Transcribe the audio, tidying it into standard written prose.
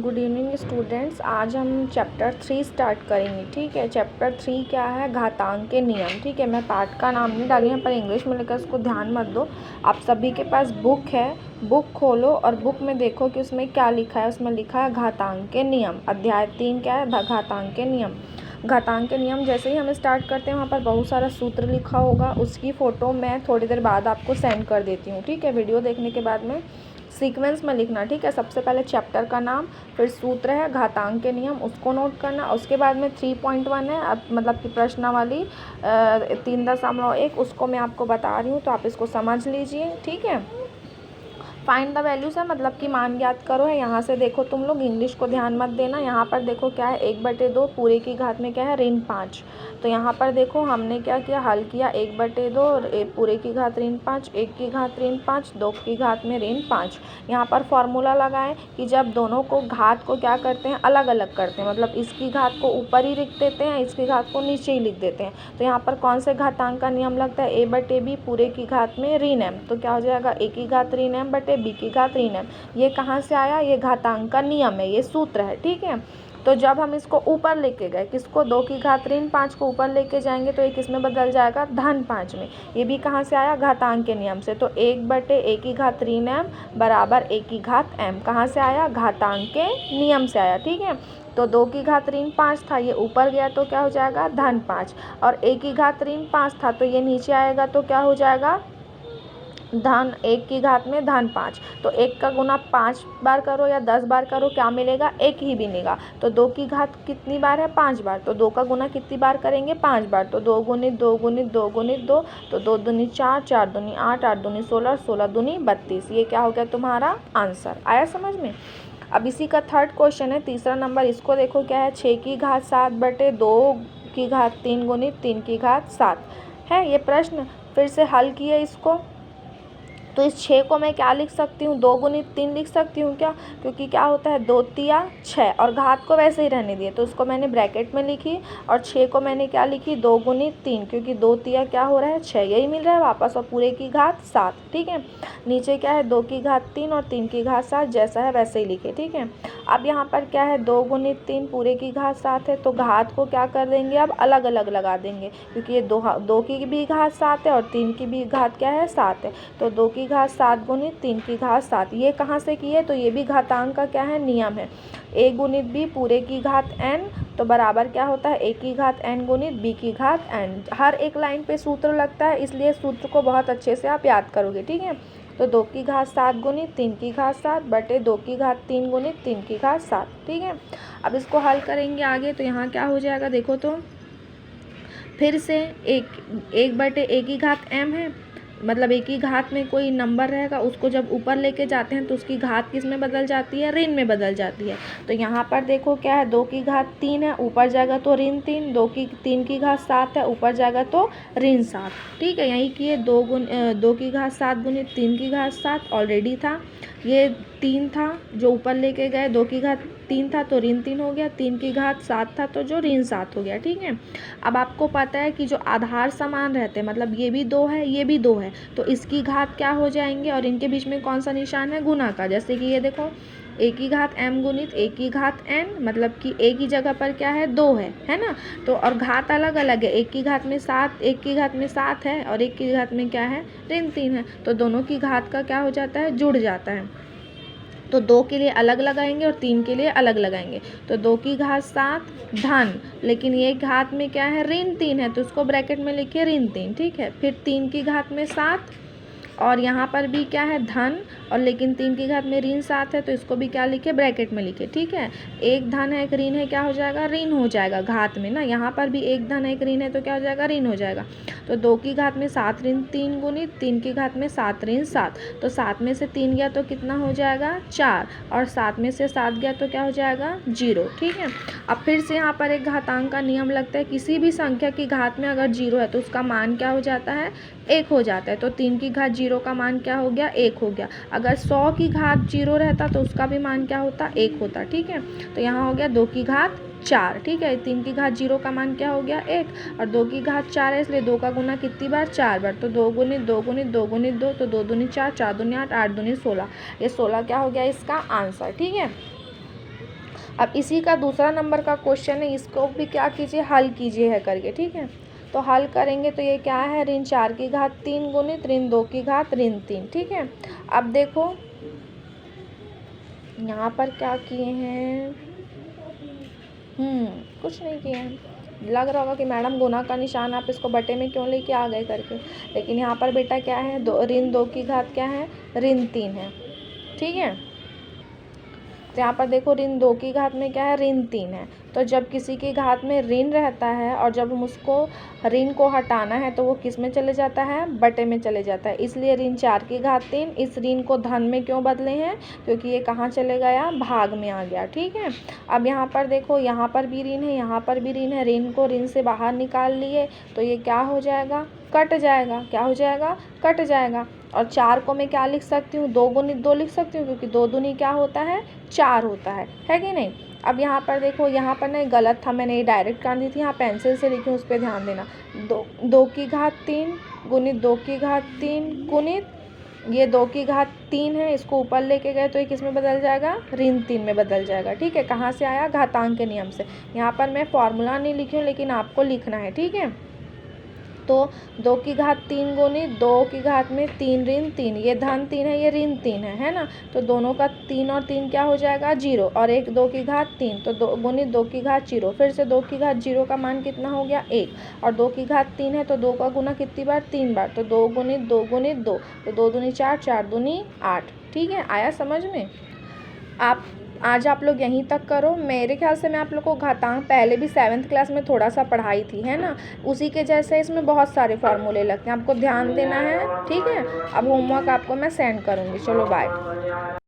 Good evening students. आज हम chapter 3 start करेंगे। ठीक है, चैप्टर 3 क्या है? घातांक के नियम। ठीक है, मैं पाठ का नाम नहीं डाली है पर इंग्लिश में लिखा, उसको ध्यान मत दो। आप सभी के पास बुक है, बुक खोलो और बुक में देखो कि उसमें क्या लिखा है। उसमें लिखा है घातांक के नियम। अध्याय 3 क्या है? घातांक के नियम। घातांक के नियम जैसे ही हम स्टार्ट करते हैं वहाँ पर बहुत सारा सूत्र लिखा होगा, उसकी फ़ोटो मैं थोड़ी देर बाद आपको सेंड कर देती हूँ। ठीक है, वीडियो देखने के बाद में सीक्वेंस में लिखना। ठीक है, सबसे पहले चैप्टर का नाम, फिर सूत्र है घातांक के नियम, उसको नोट करना। उसके बाद में 3.1 है, अब मतलब कि प्रश्नावली 3.1, उसको मैं आपको बता रही हूँ तो आप इसको समझ लीजिए। ठीक है, फाइंड द वैल्यूज़ है मतलब कि मान ज्ञात करो है। यहाँ से देखो, तुम लोग इंग्लिश को ध्यान मत देना। यहाँ पर देखो क्या है, 1/2 पूरे की घात में क्या है, ऋण 5। तो यहाँ पर देखो हमने क्या किया, हल किया 1/2 पूरे की घात ऋण 5, 1 की घात ऋण 5, 2 की घात में ऋण 5। यहाँ पर फॉर्मूला लगाएं कि जब दोनों को घात को क्या करते हैं, अलग अलग करते हैं, मतलब इसकी घात को ऊपर ही लिख देते हैं, इसकी घात को नीचे ही लिख देते हैं। तो यहाँ पर कौन से घातांक का नियम लगता है? a/b पूरे की घात में ऋण m। तो क्या हो जाएगा, a की घात ऋण m बटे b की घात ऋण m। ये कहाँ से आया? ये घातांक का नियम है, ये सूत्र है। ठीक है, तो जब हम इसको ऊपर लेके गए, किसको? 2 की घात ऋण 5 को ऊपर लेके जाएंगे तो ये किस में बदल जाएगा? धन 5 में। ये भी कहाँ से आया? घातांक के नियम से। तो 1/a की घात ऋण m बराबर a की घात m। कहाँ से आया? घातांक के नियम से आया। ठीक है, तो 2 की घात ऋण 5 था, ये ऊपर गया तो क्या हो जाएगा? धन 5। और a की घात ऋण 5 था तो ये नीचे आएगा तो क्या हो जाएगा? धन 1 की घात में धन 5। तो 1 का गुना 5 बार करो या 10 बार करो, क्या मिलेगा? 1 ही मिलेगा। तो 2 की घात कितनी बार है? 5 बार। तो 2 का गुना कितनी बार करेंगे? 5 बार। तो 2 गुणित 2 गुणित 2 गुणित 2, तो 2 दूनी 4, 4 दूनी 8, 8 दूनी 16, 16 दूनी 32। ये क्या हो गया तुम्हारा आंसर? आया समझ में? अब इसी का थर्ड क्वेश्चन है, तीसरा नंबर। इसको देखो क्या है, 6 की घात 7 बटे 2 की घात 3 गुणित 3 की घात 7 है ये प्रश्न। फिर से हल किए इसको, तो इस 6 को मैं क्या लिख सकती हूँ? 2 गुणित 3 लिख सकती हूँ क्या? क्योंकि क्या होता है, 2 तिया 6 और घात को वैसे ही रहने दिए तो उसको मैंने ब्रैकेट में लिखी। और 6 को मैंने क्या लिखी? 2 गुणित 3, क्योंकि 2 तिया क्या हो रहा है? 6, यही मिल रहा है वापस। और पूरे की घात 7। ठीक है, नीचे क्या है? 2 की घात 3 और 3 की घात 7, जैसा है वैसे ही लिखे। ठीक है, अब यहाँ पर क्या है, 2 गुणित 3 पूरे की घात 7 है, तो घात को क्या कर देंगे, अब अलग अलग लगा देंगे, क्योंकि ये 2 की भी घात 7 है और 3 की भी घात क्या है? 7 है। तो 2 की घात 7 गुणित 3 की घात 7, ये कहाँ से किए? तो ये भी घातांक का क्या है? नियम है। a गुणित b पूरे की घात n, तो बराबर क्या होता है? a की घात n गुणित b की घात n। हर एक लाइन पे सूत्र लगता है, इसलिए सूत्र को बहुत अच्छे से आप याद करोगे। ठीक है, तो 2 की घात 7 गुणित 3 की घात 7 बटे 2 की घात 3 गुणित 3 की घात 7। ठीक है, अब इसको हल करेंगे आगे, तो यहाँ क्या हो जाएगा देखो तो, फिर से 1/a की घात m है, मतलब एक ही घात में कोई नंबर रहेगा, उसको जब ऊपर लेके जाते हैं तो उसकी घात किस में बदल जाती है? ऋण में बदल जाती है। तो यहाँ पर देखो क्या है, 2 की घात 3 है, ऊपर जाएगा तो ऋण 3, 3 की घात 7 है, ऊपर जाएगा तो ऋण 7। ठीक है, यही कि 2 की घात 7 गुणित 3 की घात 7 ऑलरेडी था, ये 3 था जो ऊपर लेके गए, 2 की घात 3 था तो ऋण 3 हो गया, 3 की घात 7 था तो जो ऋण 7 हो गया। ठीक है, अब आपको पता है कि जो आधार समान रहते हैं, मतलब ये भी 2 है ये भी 2 है, तो इसकी घात क्या हो जाएंगे और इनके बीच में कौन सा निशान है? गुना का। जैसे कि ये देखो, a की घात m गुणित a की घात n, मतलब कि a की जगह पर क्या है? 2 है ना। तो और घात अलग अलग है, 1 की घात में 7, 1 की घात में 7 है और 1 की घात में क्या है? ऋण 3 है। तो दोनों की घात का क्या हो जाता है? जुड़ जाता है। तो 2 के लिए अलग लगाएंगे और 3 के लिए अलग लगाएंगे। तो 2 की घात 7 धन, लेकिन ये घात में क्या है? ऋण 3 है, तो उसको ब्रैकेट में लिखिए ऋण 3। ठीक है, फिर 3 की घात में 7 और यहाँ पर भी क्या है? धन, और लेकिन 3 की घात में ऋण 7 है, तो इसको भी क्या लिखे? ब्रैकेट में लिखे। ठीक है, एक धन है एक ऋण है, क्या हो जाएगा? ऋण हो जाएगा घात में ना। यहाँ पर भी एक धन है एक ऋण है तो क्या हो जाएगा? ऋण हो जाएगा। तो 2 की घात में 7 ऋण 3 गुणित 3 की घात में 7 ऋण 7, तो 7 में से 3 गया तो कितना हो जाएगा? 4, और 7 में से 7 गया तो क्या हो जाएगा? 0। ठीक है, अब फिर से यहाँ पर एक घातांक का नियम लगता है, किसी भी संख्या की घात में अगर 0 है तो उसका मान क्या हो जाता है? 1 हो जाता है। तो 3 की घात 0 का मान क्या हो गया? 1 हो गया। अगर 100 की घात 0 रहता तो उसका भी मान क्या होता? 1 होता। ठीक है, तो यहाँ हो गया 2 की घात 4। ठीक है, 3 की घात 0 का मान क्या हो गया? 1, और 2 की घात 4 है, इसलिए 2 का गुना कितनी बार? 4 बार। तो 2 गुणित 2 गुणित 2 गुणित 2, तो 2 दूनी 4, 4 दूनी 8, 8 दूनी 16, ये 16 क्या हो गया इसका आंसर। ठीक है, अब इसी का दूसरा नंबर का क्वेश्चन है, इसको भी क्या कीजिए, हल कीजिए है करके, ठीक है। तो हल करेंगे तो ये क्या है, ऋण 4 की घात 3 गुणित ऋण 2 की घात ऋण 3, ठीक है। अब देखो यहाँ पर क्या किए हैं, कुछ नहीं किए हैं। लग रहा होगा कि मैडम गुना का निशान आप इसको बटे में क्यों लेके आ गए करके, लेकिन यहाँ पर बेटा क्या है, ऋण 2 की घात क्या है, ऋण 3 है, ठीक है। तो यहाँ पर देखो ऋण 2 की घात में क्या है, ऋण 3 है। तो जब किसी की घात में ऋण रहता है और जब हम उसको ऋण को हटाना है तो वो किस में चले जाता है, बटे में चले जाता है। इसलिए ऋण 4 की घात 3, इस ऋण को धन में क्यों बदले हैं, क्योंकि ये कहाँ चले गया, भाग में आ गया, ठीक है। अब यहाँ पर देखो, यहाँ पर भी ऋण है, यहाँ पर भी ऋण है, ऋण को ऋण से बाहर निकाल लिए तो ये क्या हो जाएगा, कट जाएगा। क्या हो जाएगा, कट जाएगा। और 4 को मैं क्या लिख सकती हूँ, 2 गुणित 2 लिख सकती हूँ, क्योंकि 2 दूनी क्या होता है, 4 होता है कि नहीं। अब यहाँ पर देखो, यहाँ पर नहीं, गलत था, मैंने ये डायरेक्ट कर दी थी, यहाँ पेंसिल से लिखी हूँ, उस पर ध्यान देना। 2 की घात 3 गुणित 2 की घात 3 गुणित ये 2 की घात 3 है, इसको ऊपर लेके गए तो ये किस में बदल जाएगा, ऋण 3 में बदल जाएगा, ठीक है। कहाँ से आया, घातांक के नियम से। यहाँ पर मैं फॉर्मूला नहीं लिखी हूँ, लेकिन आपको लिखना है, ठीक है। तो 2 की घात 3 गुणित 2 की घात में 3 ऋण 3, ये धन 3 है, ये ऋण 3 है ना। तो दोनों का 3 और 3 क्या हो जाएगा, 0, और 1 2 की घात 3, तो 2 गुणित 2 की घात 0, फिर से 2 की घात 0 का मान कितना हो गया, 1, और 2 की घात 3 है तो 2 का गुना कितनी बार, 3 बार, तो 2 गुणित 2 गुणित 2, तो 2 दूनी 4, 4 दूनी 8, ठीक है। आया समझ में। आज आप लोग यहीं तक करो। मेरे ख्याल से मैं आप लोग को घातांक पहले भी 7th क्लास में थोड़ा सा पढ़ाई थी, है ना। उसी के जैसे इसमें बहुत सारे फार्मूले लगते हैं, आपको ध्यान देना है, ठीक है। अब होमवर्क आपको मैं सेंड करूँगी। चलो बाय।